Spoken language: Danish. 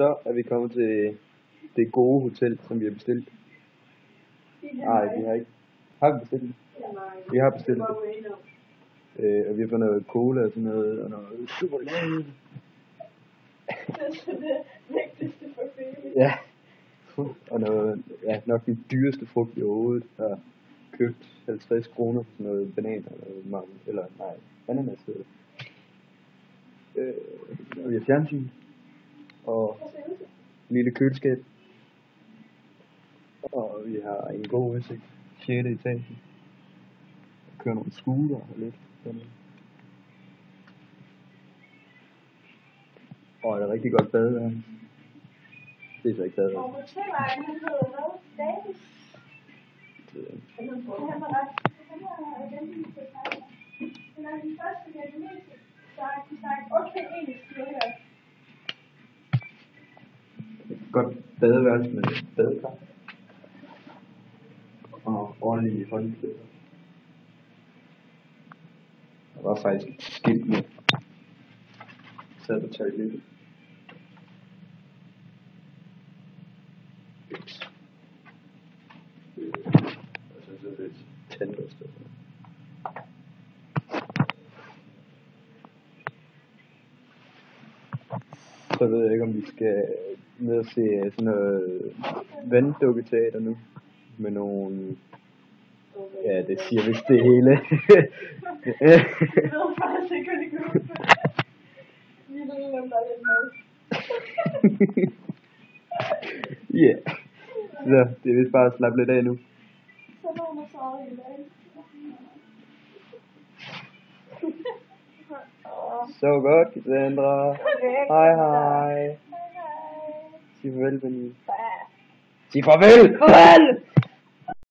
Så er vi kommet til det gode hotel, som vi har bestilt. Nej, vi har ikke. Har vi bestilt det? Vi har bestilt det. Og vi har fået noget cola og sådan noget, og noget chokolade. Det er det vigtigste for ferie. Ja. Og noget, ja, nok den dyreste frugt i overhovedet. Jeg har købt 50 kroner for sådan noget banan eller ananas. Og vi har fjernsyn. Og en lille køleskab. Og vi har en god udsigt. 6. etage. Jeg kører nogle scooter og lidt. Og et rigtig godt badeværelse. Det er så ikke badeværelse. Og hotellejen, han hedder hvad? Davis? Det ved jeg ikke. Han er igen til sig. Han er den første vietnamesiske, de snakker okay engelsk her. Godt badeværelse med badekar. Og ordentlige håndklæder. Der var faktisk et skilt med. Sad på toilettet. Og så er det lidt tandbørste. Så ved jeg ikke, om vi skal ned og se sådan noget vanddukketeater nu. Med nogle... Ja, det siger vist det hele. Jeg ved faktisk ikke, hvad det går ud på. Vi ved, hvem der er lidt med. Ja. Så det er vist bare at slappe lidt af nu. Så må man sove i dag. Så godt, Cassandra. Hej hej. Sig farvel, Benny. Sig farvel! Farvel!